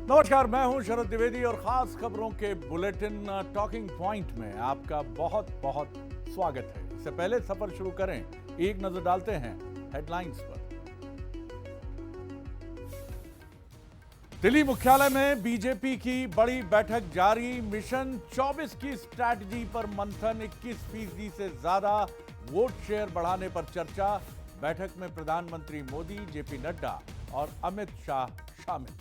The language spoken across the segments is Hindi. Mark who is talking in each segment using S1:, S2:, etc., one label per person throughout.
S1: नमस्कार, मैं हूं शरद द्विवेदी और खास खबरों के बुलेटिन टॉकिंग पॉइंट में आपका बहुत बहुत स्वागत है। इससे पहले सफर शुरू करें, एक नजर डालते हैं हेडलाइंस पर। दिल्ली मुख्यालय में बीजेपी की बड़ी बैठक जारी। मिशन 24 की स्ट्रैटेजी पर मंथन। 21% से ज्यादा वोट शेयर बढ़ाने पर चर्चा। बैठक में प्रधानमंत्री मोदी, जेपी नड्डा और अमित शाह शामिल।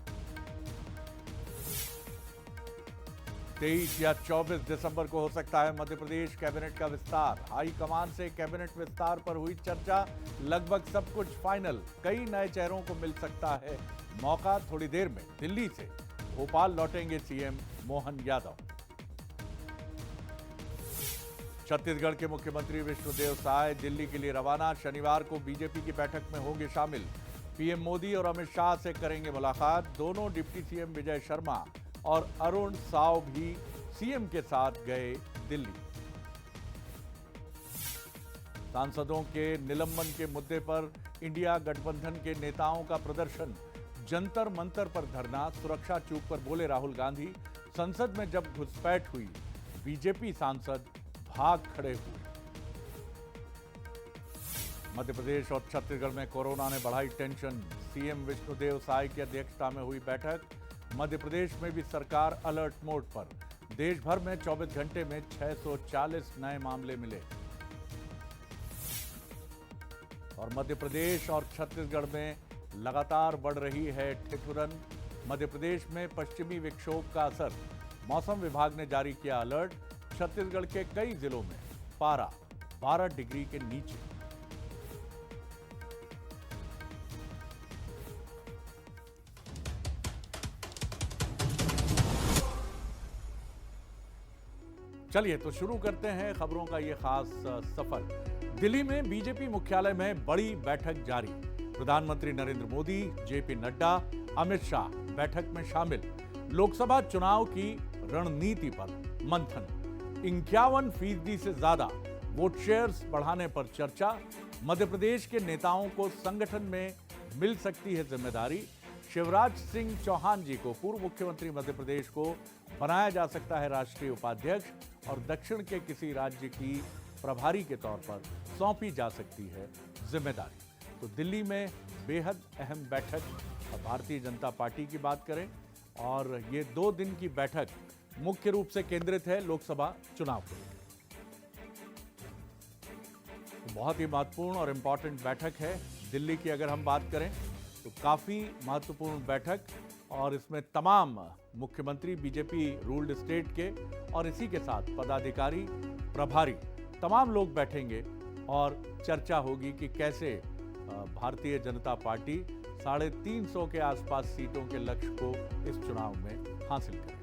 S1: 23 या 24 दिसंबर को हो सकता है मध्य प्रदेश कैबिनेट का विस्तार। हाईकमान से कैबिनेट विस्तार पर हुई चर्चा। लगभग सब कुछ फाइनल। कई नए चेहरों को मिल सकता है मौका। थोड़ी देर में दिल्ली से भोपाल लौटेंगे सीएम मोहन यादव। छत्तीसगढ़ के मुख्यमंत्री विष्णुदेव साय दिल्ली के लिए रवाना। शनिवार को बीजेपी की बैठक में होंगे शामिल। पीएम मोदी और अमित शाह से करेंगे मुलाकात। दोनों डिप्टी सीएम विजय शर्मा और अरुण साव भी सीएम के साथ गए दिल्ली। सांसदों के निलंबन के मुद्दे पर इंडिया गठबंधन के नेताओं का प्रदर्शन। जंतर मंतर पर धरना। सुरक्षा चूक पर बोले राहुल गांधी। संसद में जब घुसपैठ हुई, बीजेपी सांसद भाग खड़े हुए। मध्य प्रदेश और छत्तीसगढ़ में कोरोना ने बढ़ाई टेंशन। सीएम विष्णुदेव साय की अध्यक्षता में हुई बैठक। मध्य प्रदेश में भी सरकार अलर्ट मोड पर। देश भर में 24 घंटे में 640 नए मामले मिले। और मध्य प्रदेश और छत्तीसगढ़ में लगातार बढ़ रही है ठिठुरन। मध्य प्रदेश में पश्चिमी विक्षोभ का असर। मौसम विभाग ने जारी किया अलर्ट। छत्तीसगढ़ के कई जिलों में पारा 12 डिग्री के नीचे। चलिए तो शुरू करते हैं खबरों का ये खास सफर। दिल्ली में बीजेपी मुख्यालय में बड़ी बैठक जारी। प्रधानमंत्री नरेंद्र मोदी, जेपी नड्डा, अमित शाह बैठक में शामिल। लोकसभा चुनाव की रणनीति पर मंथन। 51% से ज्यादा वोट शेयर्स बढ़ाने पर चर्चा। मध्य प्रदेश के नेताओं को संगठन में मिल सकती है जिम्मेदारी। शिवराज सिंह चौहान जी को, पूर्व मुख्यमंत्री मध्य प्रदेश को, बनाया जा सकता है राष्ट्रीय उपाध्यक्ष और दक्षिण के किसी राज्य की प्रभारी के तौर पर सौंपी जा सकती है जिम्मेदारी। तो दिल्ली में बेहद अहम बैठक। भारतीय जनता पार्टी की बात करें और ये 2 दिन की बैठक मुख्य रूप से केंद्रित है लोकसभा चुनाव पर। तो बहुत ही महत्वपूर्ण और इंपॉर्टेंट बैठक है दिल्ली की। अगर हम बात करें तो काफी महत्वपूर्ण बैठक, और इसमें तमाम मुख्यमंत्री, बीजेपी रूल्ड स्टेट के और इसी के साथ पदाधिकारी, प्रभारी, तमाम लोग बैठेंगे और चर्चा होगी कि कैसे भारतीय जनता पार्टी 350 के आसपास सीटों के लक्ष्य को इस चुनाव में हासिल करे।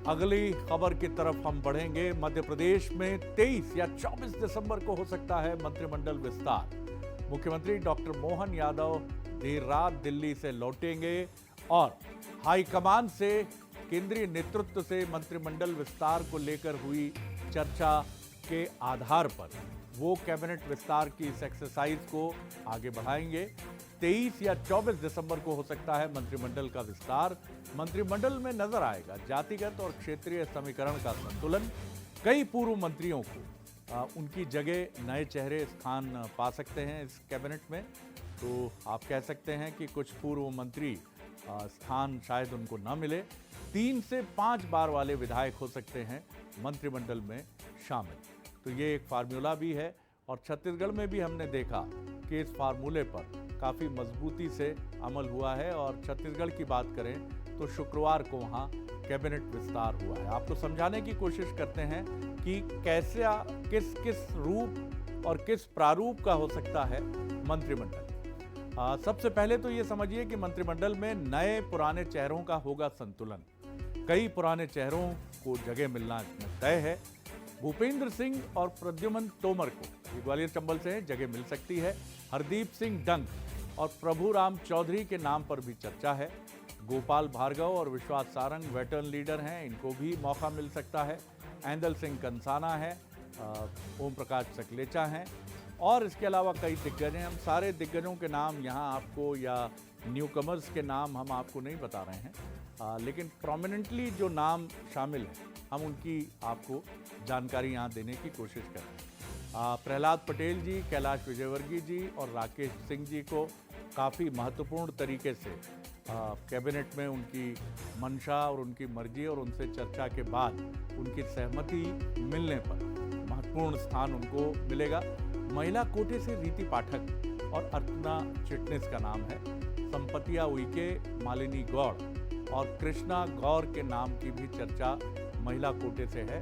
S1: अगली खबर की तरफ हम बढ़ेंगे। मध्य प्रदेश में 23 या 24 दिसंबर को हो सकता है मंत्रिमंडल विस्तार। मुख्यमंत्री डॉक्टर मोहन यादव देर रात दिल्ली से लौटेंगे और हाईकमान से, केंद्रीय नेतृत्व से मंत्रिमंडल विस्तार को लेकर हुई चर्चा के आधार पर वो कैबिनेट विस्तार की इस एक्सरसाइज को आगे बढ़ाएंगे। 23 या 24 दिसंबर को हो सकता है मंत्रिमंडल का विस्तार। मंत्रिमंडल में नजर आएगा जातिगत और क्षेत्रीय समीकरण का संतुलन। कई पूर्व मंत्रियों को उनकी जगह नए चेहरे स्थान पा सकते हैं इस कैबिनेट में। तो आप कह सकते हैं कि कुछ पूर्व मंत्री स्थान शायद उनको न मिले। 3 से 5 बार वाले विधायक हो सकते हैं मंत्रिमंडल में शामिल। तो ये एक फार्मूला भी है और छत्तीसगढ़ में भी हमने देखा कि इस फार्मूले पर काफ़ी मजबूती से अमल हुआ है। और छत्तीसगढ़ की बात करें तो शुक्रवार को वहाँ कैबिनेट विस्तार हुआ है। आपको समझाने की कोशिश करते हैं कि कैसे, किस रूप और किस प्रारूप का हो सकता है मंत्रिमंडल। सबसे पहले तो ये समझिए कि मंत्रिमंडल में नए पुराने चेहरों का होगा संतुलन। कई पुराने चेहरों को जगह मिलना तय है। भूपेंद्र सिंह और प्रद्युमन तोमर को, ग्वालियर चंबल से जगह मिल सकती है। हरदीप सिंह डंग और प्रभुराम चौधरी के नाम पर भी चर्चा है। गोपाल भार्गव और विश्वास सारंग वेटरन लीडर हैं, इनको भी मौका मिल सकता है। ऐंदल सिंह कंसाना है, ओम प्रकाश सकलेचा हैं। और इसके अलावा कई दिग्गज हैं। हम सारे दिग्गजों के नाम यहाँ आपको या न्यू कमर्स के नाम हम आपको नहीं बता रहे हैं, लेकिन प्रोमिनेंटली जो नाम शामिल हैं हम उनकी आपको जानकारी यहाँ देने की कोशिश करें। प्रहलाद पटेल जी, कैलाश विजयवर्गीय जी और राकेश सिंह जी को काफ़ी महत्वपूर्ण तरीके से कैबिनेट में उनकी मंशा और उनकी मर्जी और उनसे चर्चा के बाद उनकी सहमति मिलने पर महत्वपूर्ण स्थान उनको मिलेगा। महिला कोटे से रीति पाठक और अर्चना चिटनिस का नाम है। संपतिया उइके, मालिनी गौड़ और कृष्णा गौर के नाम की भी चर्चा महिला कोटे से है।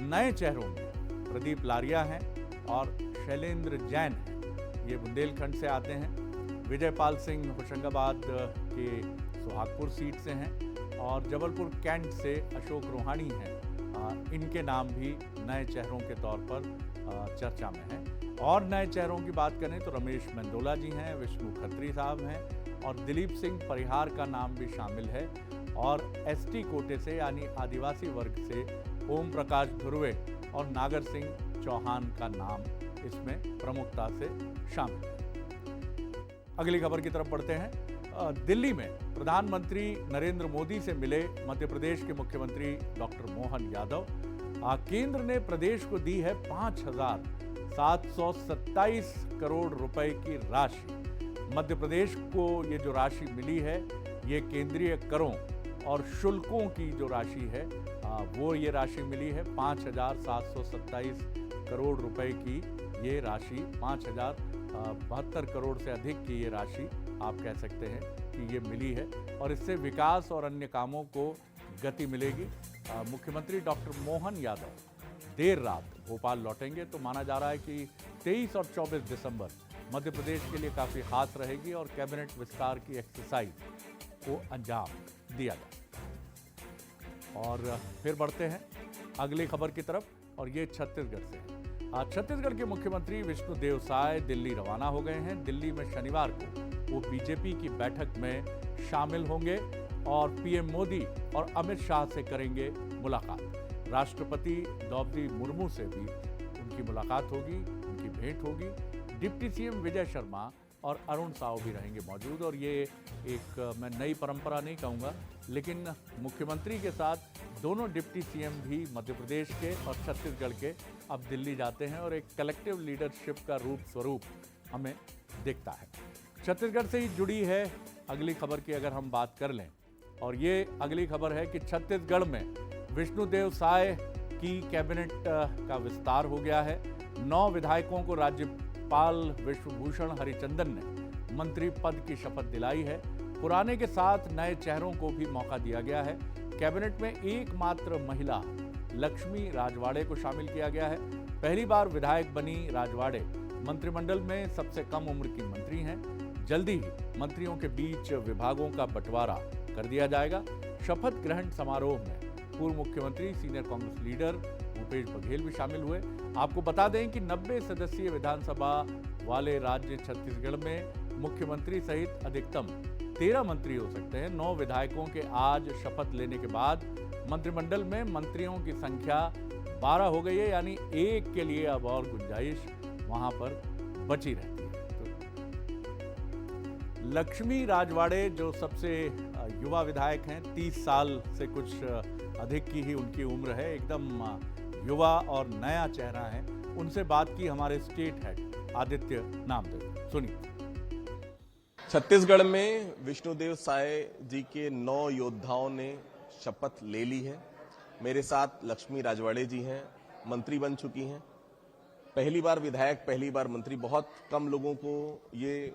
S1: नए चेहरों में प्रदीप लारिया हैं और शैलेंद्र जैन हैं, ये बुंदेलखंड से आते हैं। विजयपाल सिंह होशंगाबाद के सुहागपुर सीट से हैं और जबलपुर कैंट से अशोक रोहानी हैं। इनके नाम भी नए चेहरों के तौर पर चर्चा में हैं। और नए चेहरों की बात करें तो रमेश मेंदोला जी हैं, विष्णु खत्री साहब हैं और दिलीप सिंह परिहार का नाम भी शामिल है। और एसटी कोटे से यानी आदिवासी वर्ग से ओम प्रकाश धुर्वे और नागर सिंह चौहान का नाम इसमें प्रमुखता से शामिल है। अगली खबर की तरफ बढ़ते हैं। दिल्ली में प्रधानमंत्री नरेंद्र मोदी से मिले मध्य प्रदेश के मुख्यमंत्री डॉक्टर मोहन यादव। केंद्र ने प्रदेश को दी है 5,727 करोड़ रुपए की राशि। मध्य प्रदेश को ये जो राशि मिली है ये केंद्रीय करों और शुल्कों की जो राशि है वो ये राशि मिली है 5,727 करोड़ रुपए की। ये राशि 5,072 करोड़ से अधिक की ये राशि आप कह सकते हैं कि ये मिली है और इससे विकास और अन्य कामों को गति मिलेगी। मुख्यमंत्री डॉक्टर मोहन यादव देर रात भोपाल लौटेंगे तो माना जा रहा है कि 23 और 24 दिसंबर मध्य प्रदेश के लिए काफ़ी खास रहेगी और कैबिनेट विस्तार की एक्सरसाइज को अंजाम दिया जाए। और फिर बढ़ते हैं अगली खबर की तरफ और ये छत्तीसगढ़ से है। आज छत्तीसगढ़ के मुख्यमंत्री विष्णुदेव साय दिल्ली रवाना हो गए हैं। दिल्ली में शनिवार को वो बीजेपी की बैठक में शामिल होंगे और पीएम मोदी और अमित शाह से करेंगे मुलाकात। राष्ट्रपति द्रौपदी मुर्मू से भी उनकी मुलाकात होगी, उनकी भेंट होगी। डिप्टी सीएम विजय शर्मा और अरुण साव भी रहेंगे मौजूद। और ये एक मैं नई परंपरा नहीं कहूँगा, लेकिन मुख्यमंत्री के साथ दोनों डिप्टी सीएम भी मध्य प्रदेश के और छत्तीसगढ़ के अब दिल्ली जाते हैं और एक कलेक्टिव लीडरशिप का रूप स्वरूप हमें दिखता है। छत्तीसगढ़ से ही जुड़ी है अगली खबर की अगर हम बात कर लें, और ये अगली खबर है कि छत्तीसगढ़ में विष्णुदेव साय की कैबिनेट का विस्तार हो गया है। 9 विधायकों को राज्यपाल विश्वभूषण हरिचंदन ने मंत्री पद की शपथ दिलाई है। पुराने के साथ नए चेहरों को भी मौका दिया गया है। कैबिनेट में एकमात्र महिला लक्ष्मी राजवाड़े को शामिल किया गया है। पहली बार विधायक बनी राजवाड़े मंत्रिमंडल में सबसे कम उम्र की मंत्री हैं। जल्दी ही मंत्रियों के बीच विभागों का बंटवारा कर दिया जाएगा। शपथ ग्रहण समारोह में पूर्व मुख्यमंत्री सीनियर कांग्रेस लीडर भूपेश बघेल भी शामिल हुए। आपको बता दें कि 90 सदस्यीय विधानसभा वाले राज्य छत्तीसगढ़ में मुख्यमंत्री सहित अधिकतम 13 मंत्री हो सकते हैं। 9 विधायकों के आज शपथ लेने के बाद मंत्रिमंडल में मंत्रियों की संख्या 12 हो गई है, यानी एक के लिए अब और गुंजाइश वहां पर बची रहती है। तो लक्ष्मी राजवाड़े जो सबसे युवा विधायक हैं, 30 साल से कुछ अधिक की ही उनकी उम्र है, एकदम युवा और नया चेहरा है। उनसे बात की हमारे स्टेट हेड आदित्य नामदेव, सुनिए।
S2: छत्तीसगढ़ में विष्णुदेव साय जी के 9 योद्धाओं ने शपथ ले ली है। मेरे साथ लक्ष्मी राजवाड़े जी हैं, मंत्री बन चुकी हैं। पहली बार विधायक, पहली बार मंत्री। बहुत कम लोगों को ये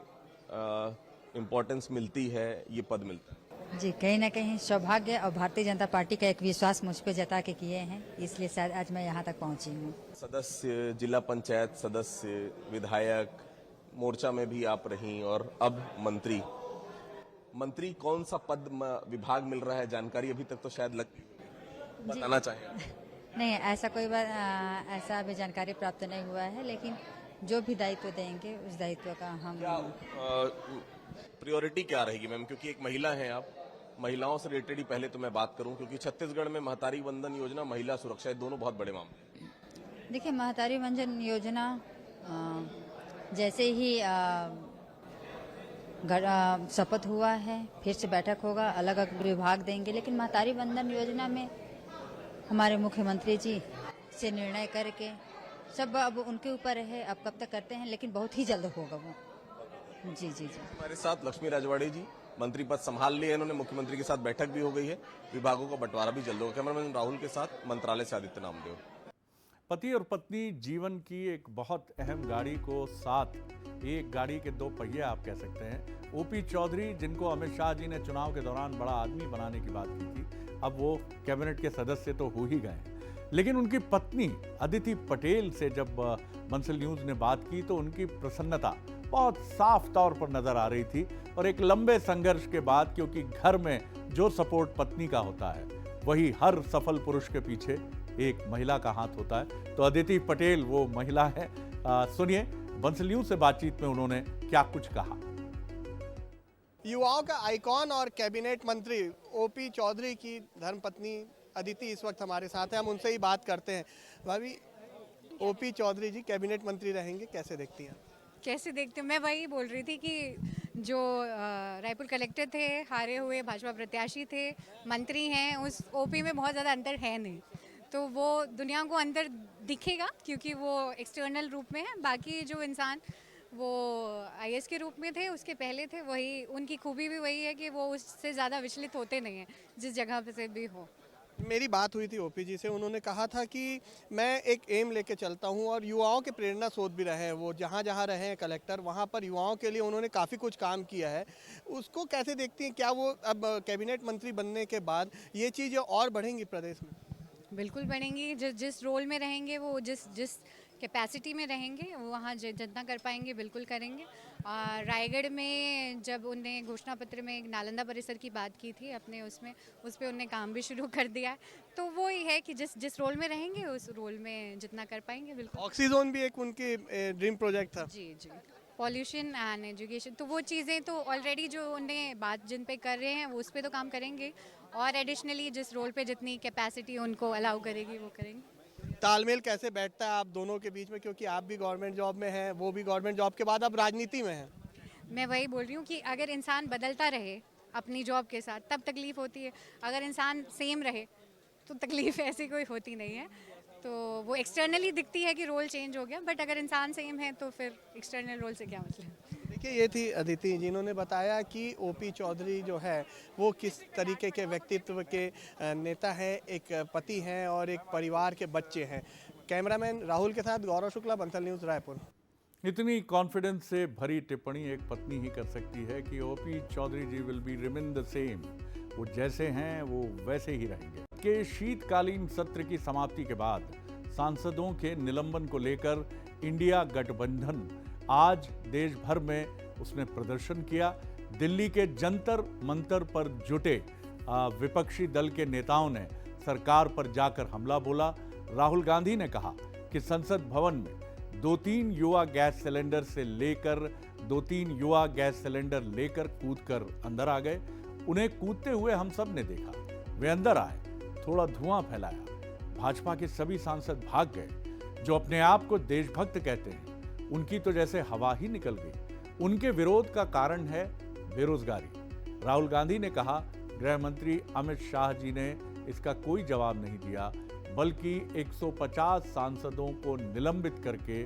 S2: इम्पोर्टेंस मिलती है, ये पद मिलता है।
S3: जी, कहीं ना कहीं सौभाग्य और भारतीय जनता पार्टी का एक विश्वास मुझ पे जता के किए हैं, इसलिए शायद आज मैं यहाँ तक पहुँची हूँ।
S2: सदस्य, जिला पंचायत सदस्य, विधायक, मोर्चा में भी आप रहीं और अब मंत्री। मंत्री कौन सा पद विभाग मिल रहा है, जानकारी अभी तक तो शायद बताना चाहें?
S3: नहीं, ऐसा कोई बात, ऐसा अभी जानकारी प्राप्त नहीं हुआ है, लेकिन जो भी दायित्व देंगे उस दायित्व का हम
S2: प्रायोरिटी क्या रहेगी मैम, क्योंकि एक महिला हैं आप, महिलाओं से रिलेटेड ही पहले तो मैं बात करूं, क्योंकि छत्तीसगढ़ में महतारी वंदन योजना, महिला सुरक्षा, दोनों बहुत बड़े मामले।
S3: देखिए, महतारी वंदन योजना जैसे ही शपथ हुआ है, फिर से बैठक होगा, अलग अलग विभाग देंगे। लेकिन महतारी वंदन योजना में हमारे मुख्यमंत्री जी से निर्णय करके सब अब उनके ऊपर है, अब कब तक करते हैं, लेकिन बहुत ही जल्द होगा वो। जी जी जी।
S2: हमारे साथ लक्ष्मी राजवाड़े जी मंत्री पद संभाल लिए इन्होंने, मुख्यमंत्री के साथ बैठक भी हो गई है, विभागों का बंटवारा भी जल्द होगा। कैमरामैन राहुल के साथ मंत्रालय से आदित्य नामदेव।
S1: पति और पत्नी जीवन की एक बहुत अहम गाड़ी को साथ, एक गाड़ी के दो पहिए आप कह सकते हैं। ओपी चौधरी, जिनको अमित शाह जी ने चुनाव के दौरान बड़ा आदमी बनाने की बात की थी, अब वो कैबिनेट के सदस्य तो हो ही गए हैं। लेकिन उनकी पत्नी अदिति पटेल से जब बंसल न्यूज ने बात की तो उनकी प्रसन्नता बहुत साफ तौर पर नजर आ रही थी। और एक लंबे संघर्ष के बाद, क्योंकि घर में जो सपोर्ट पत्नी का होता है वही हर सफल पुरुष के पीछे एक महिला का हाथ होता है, तो अदिति पटेल वो महिला है। सुनिए बंसल न्यूज से बातचीत में उन्होंने क्या कुछ कहा।
S4: युवाओं का आइकॉन और कैबिनेट मंत्री ओपी चौधरी की धर्मपत्नी अदिति इस वक्त हमारे साथ है, हम उनसे ही बात करते हैं। भाभी, ओपी चौधरी जी कैबिनेट मंत्री रहेंगे, कैसे देखती हैं?
S5: कैसे देखते हो? मैं वही बोल रही थी कि जो रायपुर कलेक्टर थे, हारे हुए भाजपा प्रत्याशी थे, मंत्री हैं, उस ओपी में बहुत ज़्यादा अंतर है नहीं। तो वो दुनिया को अंतर दिखेगा क्योंकि वो एक्सटर्नल रूप में है। बाकी जो इंसान वो आईएएस के रूप में थे, उसके पहले थे, वही उनकी खूबी भी वही है कि वो उससे ज़्यादा विचलित होते नहीं हैं, जिस जगह पे से भी हो।
S4: मेरी बात हुई थी ओपी जी से, उन्होंने कहा था कि मैं एक एम लेके चलता हूं और युवाओं के प्रेरणा स्रोत भी रहे हैं। वो जहां जहां रहे हैं कलेक्टर, वहां पर युवाओं के लिए उन्होंने काफ़ी कुछ काम किया है। उसको कैसे देखती हैं? क्या वो अब कैबिनेट मंत्री बनने के बाद ये चीज़ें और बढ़ेंगी प्रदेश में?
S5: बिल्कुल बढ़ेंगी। जिस रोल में रहेंगे, वो जिस कैपेसिटी में रहेंगे, वो वहाँ जितना कर पाएंगे बिल्कुल करेंगे। रायगढ़ में जब उनने घोषणा पत्र में एक नालंदा परिसर की बात की थी अपने उस पर उनने काम भी शुरू कर दिया है। तो वो ही है कि जिस रोल में रहेंगे उस रोल में जितना कर पाएंगे बिल्कुल।
S4: ऑक्सीजोन भी एक उनकी ड्रीम प्रोजेक्ट था।
S5: जी जी। पॉल्यूशन एंड एजुकेशन, तो वो चीज़ें तो ऑलरेडी जो उन्हें बात जिन पे कर रहे हैं वो उस पर तो काम करेंगे, और एडिशनली जिस रोल पे जितनी कैपेसिटी उनको अलाउ करेगी वो करेंगे।
S4: तालमेल कैसे बैठता है आप दोनों के बीच में, क्योंकि आप भी गवर्नमेंट जॉब में हैं, वो भी गवर्नमेंट जॉब के बाद अब राजनीति में हैं?
S5: मैं वही बोल रही हूँ कि अगर इंसान बदलता रहे अपनी जॉब के साथ तब तकलीफ होती है, अगर इंसान सेम रहे तो तकलीफ ऐसी कोई होती नहीं है। तो वो एक्सटर्नली दिखती है कि रोल चेंज हो गया, बट अगर इंसान सेम है तो फिर एक्सटर्नल रोल से क्या मतलब।
S4: देखिए, ये थी अदिति जिन्होंने बताया कि ओपी चौधरी जो है वो किस तरीके के व्यक्तित्व के नेता हैं, एक पति हैं और एक परिवार के बच्चे हैं। कैमरामैन राहुल के साथ गौरव शुक्ला, बंसल न्यूज़, रायपुर।
S1: इतनी कॉन्फिडेंस से भरी टिप्पणी एक पत्नी ही कर सकती है कि OP Chaudhary ji will be remain the same. वो जैसे हैं वो वैसे ही रहेंगे। के शीतकालीन सत्र की समाप्ति के बाद सांसदों के निलंबन को लेकर इंडिया गठबंधन आज देश भर में उसने प्रदर्शन किया। दिल्ली के जंतर मंतर पर जुटे विपक्षी दल के नेताओं ने सरकार पर जाकर हमला बोला। राहुल गांधी ने कहा कि संसद भवन में 2-3 युवा गैस सिलेंडर लेकर कूदकर अंदर आ गए। उन्हें कूदते हुए हम सब ने देखा। वे अंदर आए, थोड़ा धुआं फैलाया, भाजपा के सभी सांसद भाग गए। जो अपने आप को देशभक्त कहते हैं, उनकी तो जैसे हवा ही निकल गई। उनके विरोध का कारण है बेरोजगारी। राहुल गांधी ने कहा, गृह मंत्री अमित शाह जी ने इसका कोई जवाब नहीं दिया, बल्कि 150 सांसदों को निलंबित करके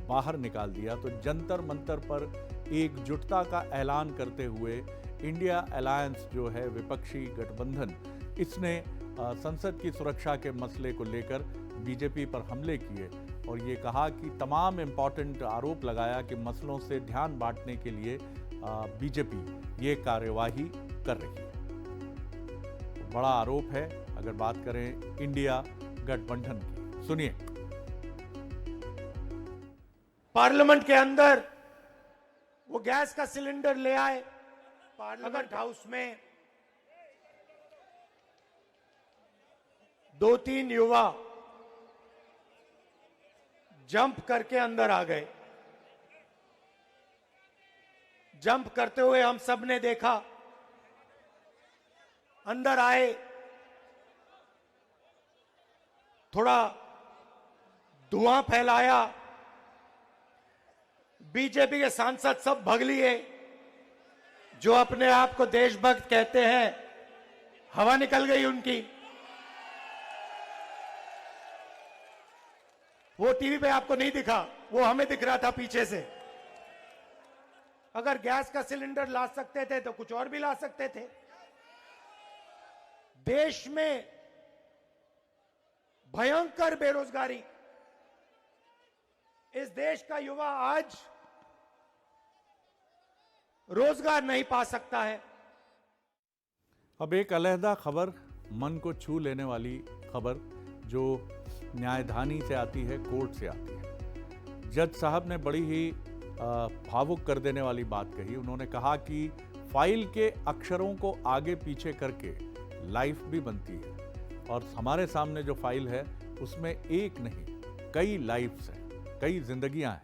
S1: बाहर निकाल दिया। तो जंतर मंतर पर एकजुटता का ऐलान करते हुए इंडिया अलायंस जो है विपक्षी गठबंधन, इसने संसद की सुरक्षा के मसले को लेकर बीजेपी पर हमले किए और ये कहा कि तमाम इम्पॉर्टेंट आरोप लगाया कि मसलों से ध्यान बांटने के लिए बीजेपी ये कार्यवाही कर रही है। तो बड़ा आरोप है अगर बात करें इंडिया गठबंधन की। सुनिए।
S6: पार्लियामेंट के अंदर वो गैस का सिलेंडर ले आए, पार्लियामेंट हाउस में 2-3 युवा जंप करके अंदर आ गए। जंप करते हुए हम सब ने देखा, अंदर आए, थोड़ा धुआं फैलाया, बीजेपी के सांसद सब भग लिए, जो अपने आप को देशभक्त कहते हैं, हवा निकल गई उनकी। वो टीवी पे आपको नहीं दिखा, वो हमें दिख रहा था पीछे से। अगर गैस का सिलेंडर ला सकते थे तो कुछ और भी ला सकते थे। देश में भयंकर बेरोजगारी, इस देश का युवा आज रोजगार नहीं पा सकता है।
S1: अब एक अलहदा खबर, मन को छू लेने वाली खबर जो न्यायधानी से आती है, कोर्ट से आती है। जज साहब ने बड़ी ही भावुक कर देने वाली बात कही। उन्होंने कहा कि फाइल के अक्षरों को आगे पीछे करके लाइफ भी बनती है, और हमारे सामने जो फाइल है उसमें एक नहीं कई लाइफ्स हैं, कई जिंदगियां हैं।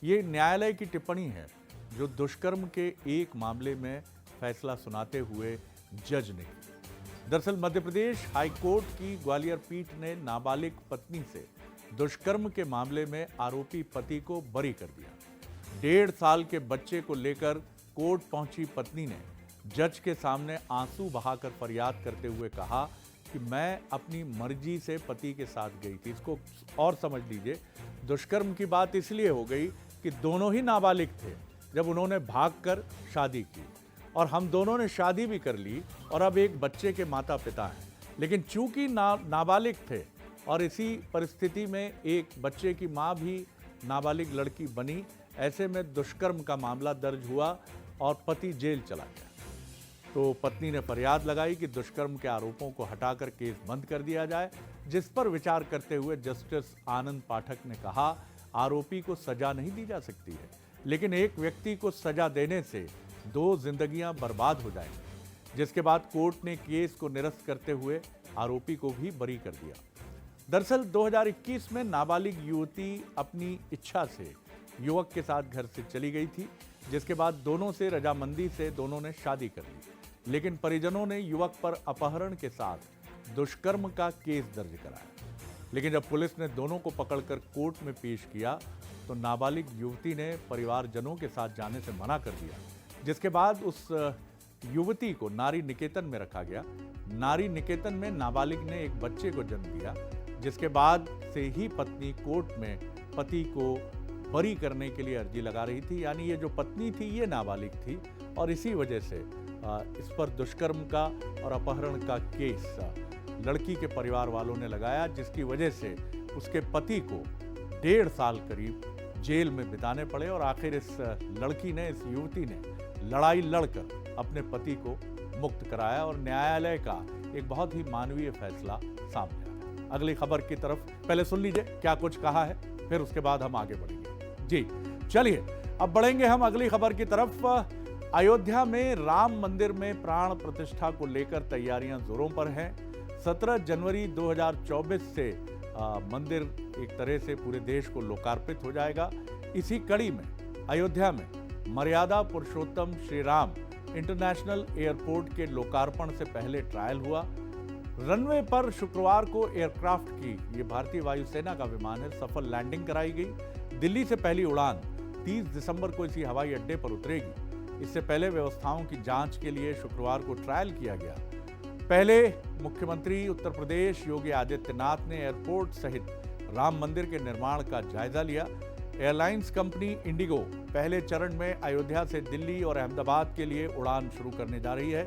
S1: ये न्यायालय की टिप्पणी है जो दुष्कर्म के एक मामले में फैसला सुनाते हुए जज ने। दरअसल मध्य प्रदेश हाईकोर्ट की ग्वालियर पीठ ने नाबालिग पत्नी से दुष्कर्म के मामले में आरोपी पति को बरी कर दिया। 1.5 साल के बच्चे को लेकर कोर्ट पहुंची पत्नी ने जज के सामने आंसू बहाकर फरियाद करते हुए कहा कि मैं अपनी मर्जी से पति के साथ गई थी। इसको और समझ लीजिए, दुष्कर्म की बात इसलिए हो गई कि दोनों ही नाबालिग थे जब उन्होंने भागकर शादी की, और हम दोनों ने शादी भी कर ली और अब एक बच्चे के माता पिता हैं। लेकिन चूंकि नाबालिग थे और इसी परिस्थिति में एक बच्चे की मां भी नाबालिग लड़की बनी, ऐसे में दुष्कर्म का मामला दर्ज हुआ और पति जेल चला गया। तो पत्नी ने फरियाद लगाई कि दुष्कर्म के आरोपों को हटाकर केस बंद कर दिया जाए, जिस पर विचार करते हुए जस्टिस आनंद पाठक ने कहा आरोपी को सजा नहीं दी जा सकती है, लेकिन एक व्यक्ति को सजा देने से 2 जिंदगियां बर्बाद हो जाएंगी। जिसके बाद कोर्ट ने केस को निरस्त करते हुए आरोपी को भी बरी कर दिया। दरअसल 2021 में नाबालिग युवती अपनी इच्छा से युवक के साथ घर से चली गई थी, जिसके बाद दोनों से रजामंदी से दोनों ने शादी कर ली। लेकिन परिजनों ने युवक पर अपहरण के साथ दुष्कर्म का केस दर्ज कराया। लेकिन जब पुलिस ने दोनों को पकड़कर कोर्ट में पेश किया तो नाबालिग युवती ने परिवारजनों के साथ जाने से मना कर दिया, जिसके बाद उस युवती को नारी निकेतन में रखा गया। नारी निकेतन में नाबालिग ने एक बच्चे को जन्म दिया, जिसके बाद से ही पत्नी कोर्ट में पति को बरी करने के लिए अर्जी लगा रही थी। यानी ये जो पत्नी थी ये नाबालिग थी, और इसी वजह से इस पर दुष्कर्म का और अपहरण का केस लड़की के परिवार वालों ने लगाया, जिसकी वजह से उसके पति को 1.5 साल करीब जेल में बिताने पड़े। और आखिर इस लड़की ने, इस युवती ने लड़ाई लड़कर अपने पति को मुक्त कराया, और न्यायालय का एक बहुत ही मानवीय फैसला सामने आया। अगली खबर की तरफ पहले सुन लीजिए क्या कुछ कहा है, फिर उसके बाद हम आगे बढ़ेंगे। जी चलिए अब बढ़ेंगे हम अगली खबर की तरफ। अयोध्या में राम मंदिर में प्राण प्रतिष्ठा को लेकर तैयारियां जोरों पर हैं। 17 जनवरी 2024 से मंदिर एक तरह से पूरे देश को लोकार्पित हो जाएगा। इसी कड़ी में अयोध्या में मर्यादा पुरुषोत्तम श्री राम इंटरनेशनल एयरपोर्ट के लोकार्पण से पहले ट्रायल हुआ। रनवे पर शुक्रवार को एयरक्राफ्ट की, ये भारतीय वायुसेना का विमान है, सफल लैंडिंग कराई गई। दिल्ली से पहली उड़ान 30 दिसंबर को इसी हवाई अड्डे पर उतरेगी। इससे पहले व्यवस्थाओं की जांच के लिए शुक्रवार को ट्रायल किया गया। पहले मुख्यमंत्री उत्तर प्रदेश योगी आदित्यनाथ ने एयरपोर्ट सहित राम मंदिर के निर्माण का जायजा लिया। एयरलाइंस कंपनी इंडिगो पहले चरण में अयोध्या से दिल्ली और अहमदाबाद के लिए उड़ान शुरू करने जा रही है।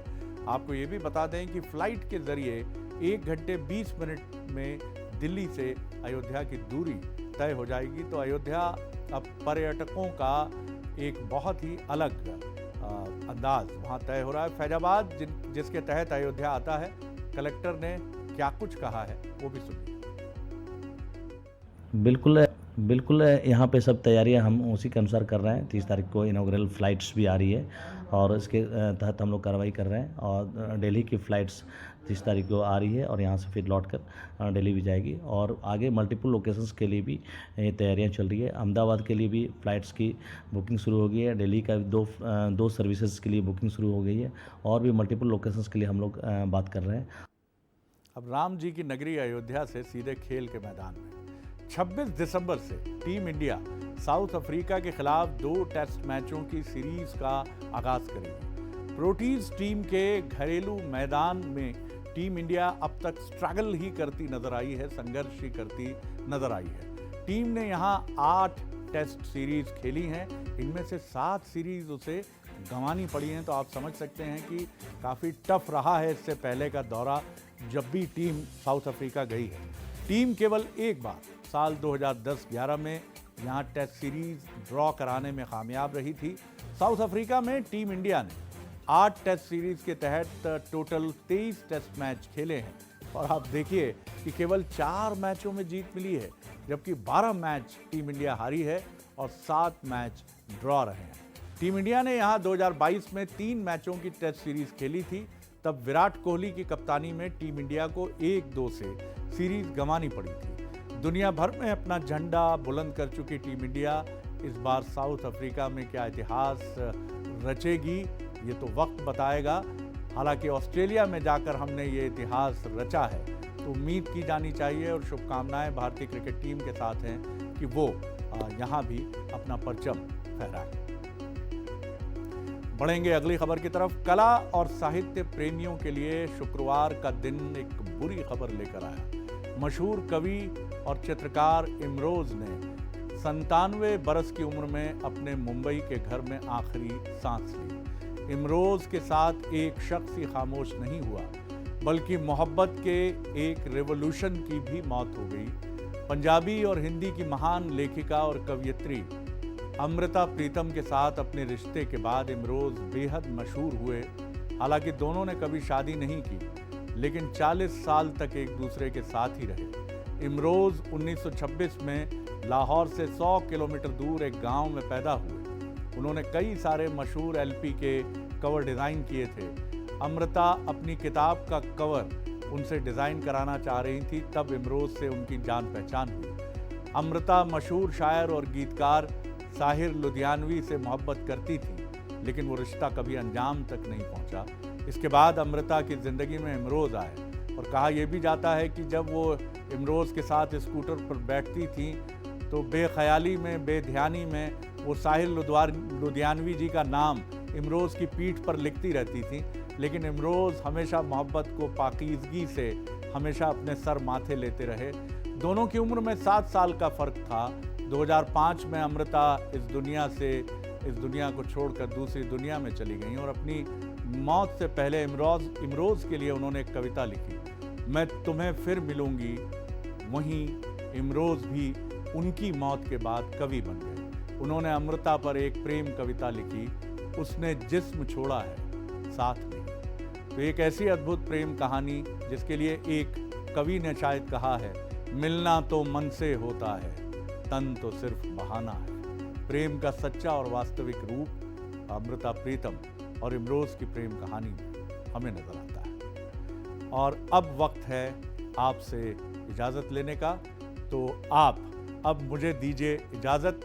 S1: आपको ये भी बता दें कि फ्लाइट के जरिए 1 घंटे 20 मिनट में दिल्ली से अयोध्या की दूरी तय हो जाएगी। तो अयोध्या अब पर्यटकों का एक बहुत ही अलग अंदाज वहाँ तय हो रहा है। फैजाबाद जिसके तहत अयोध्या आता है, कलेक्टर ने क्या कुछ कहा है वो भी सुनिए।
S7: बिल्कुल यहाँ पे सब तैयारियां हम उसी के अनुसार कर रहे हैं। 30 तारीख को इनॉग्रेल फ़्लाइट्स भी आ रही है और इसके तहत हम लोग कार्रवाई कर रहे हैं। और दिल्ली की फ़्लाइट्स 30 तारीख को आ रही है और यहाँ से फिर लौट कर दिल्ली भी जाएगी। और आगे मल्टीपल लोकेशंस के लिए भी ये तैयारियां चल रही है। अहमदाबाद के लिए भी फ़्लाइट्स की बुकिंग शुरू हो गई है। दिल्ली का भी दो सर्विसेज के लिए बुकिंग शुरू हो गई है और भी मल्टीपल लोकेशंस के लिए हम लोग बात कर रहे हैं।
S1: अब राम जी की नगरी अयोध्या से सीधे खेल के मैदान में, 26 दिसंबर से टीम इंडिया साउथ अफ्रीका के खिलाफ 2 टेस्ट मैचों की सीरीज का आगाज करेगी। प्रोटीज टीम के घरेलू मैदान में टीम इंडिया अब तक स्ट्रगल ही करती नजर आई है, संघर्ष ही करती नजर आई है। टीम ने यहां 8 टेस्ट सीरीज खेली हैं, इनमें से 7 सीरीज उसे गंवानी पड़ी हैं। तो आप समझ सकते हैं कि काफ़ी टफ रहा है इससे पहले का दौरा जब भी टीम साउथ अफ्रीका गई है। टीम केवल एक बार साल 2010-11 में यहाँ टेस्ट सीरीज ड्रॉ कराने में कामयाब रही थी। साउथ अफ्रीका में टीम इंडिया ने 8 टेस्ट सीरीज के तहत टोटल 23 टेस्ट मैच खेले हैं और आप देखिए कि केवल 4 मैचों में जीत मिली है, जबकि 12 मैच टीम इंडिया हारी है और 7 मैच ड्रॉ रहे हैं। टीम इंडिया ने यहां 2022 में 3 मैचों की टेस्ट सीरीज खेली थी, तब विराट कोहली की कप्तानी में टीम इंडिया को 1-2 से सीरीज गंवानी पड़ी थी। दुनिया भर में अपना झंडा बुलंद कर चुकी टीम इंडिया इस बार साउथ अफ्रीका में क्या इतिहास रचेगी, ये तो वक्त बताएगा। हालांकि ऑस्ट्रेलिया में जाकर हमने ये इतिहास रचा है, तो उम्मीद की जानी चाहिए और शुभकामनाएं भारतीय क्रिकेट टीम के साथ हैं कि वो यहाँ भी अपना परचम फहराए। बढ़ेंगे अगली खबर की तरफ। कला और साहित्य प्रेमियों के लिए शुक्रवार का दिन एक बुरी खबर लेकर आया। मशहूर कवि और चित्रकार इमरोज ने 97 बरस की उम्र में अपने मुंबई के घर में आखिरी सांस ली। इमरोज के साथ एक शख्स ही खामोश नहीं हुआ, बल्कि मोहब्बत के एक रेवोल्यूशन की भी मौत हो गई। पंजाबी और हिंदी की महान लेखिका और कवयित्री अमृता प्रीतम के साथ अपने रिश्ते के बाद इमरोज बेहद मशहूर हुए। हालांकि दोनों ने कभी शादी नहीं की, लेकिन 40 साल तक एक दूसरे के साथ ही रहे। इमरोज 1926 में लाहौर से 100 किलोमीटर दूर एक गांव में पैदा हुए। उन्होंने कई सारे मशहूर एलपी के कवर डिज़ाइन किए थे। अमृता अपनी किताब का कवर उनसे डिज़ाइन कराना चाह रही थी, तब इमरोज से उनकी जान पहचान हुई। अमृता मशहूर शायर और गीतकार साहिर लुधियानवी से मोहब्बत करती थी, लेकिन वो रिश्ता कभी अंजाम तक नहीं पहुंचा। इसके बाद अमृता की ज़िंदगी में इमरोज आए और कहा यह भी जाता है कि जब वो इमरोज के साथ स्कूटर पर बैठती थी तो बेख्याली में, बेध्यानी में वो साहिर लुधियानवी जी का नाम इमरोज की पीठ पर लिखती रहती थी। लेकिन इमरोज हमेशा मोहब्बत को पाकीज़गी से हमेशा अपने सर माथे लेते रहे। दोनों की उम्र में 7 साल का फ़र्क था। 2005 में अमृता इस दुनिया को छोड़कर दूसरी दुनिया में चली गई और अपनी मौत से पहले इमरोज के लिए उन्होंने एक कविता लिखी, मैं तुम्हें फिर मिलूंगी। वहीं इमरोज भी उनकी मौत के बाद कवि बन गए। उन्होंने अमृता पर एक प्रेम कविता लिखी, उसने जिस्म छोड़ा है साथ नहीं। तो एक ऐसी अद्भुत प्रेम कहानी जिसके लिए एक कवि ने शायद कहा है, मिलना तो मन से होता है, तन तो सिर्फ बहाना है। प्रेम का सच्चा और वास्तविक रूप अमृता प्रीतम और इमरोज की प्रेम कहानी में हमें नजर आता है। और अब वक्त है आपसे इजाज़त लेने का, तो आप अब मुझे दीजिए इजाज़त।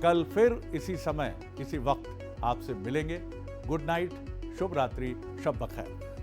S1: कल फिर इसी समय इसी वक्त आपसे मिलेंगे। गुड नाइट, शुभ रात्रि, शब बखैर।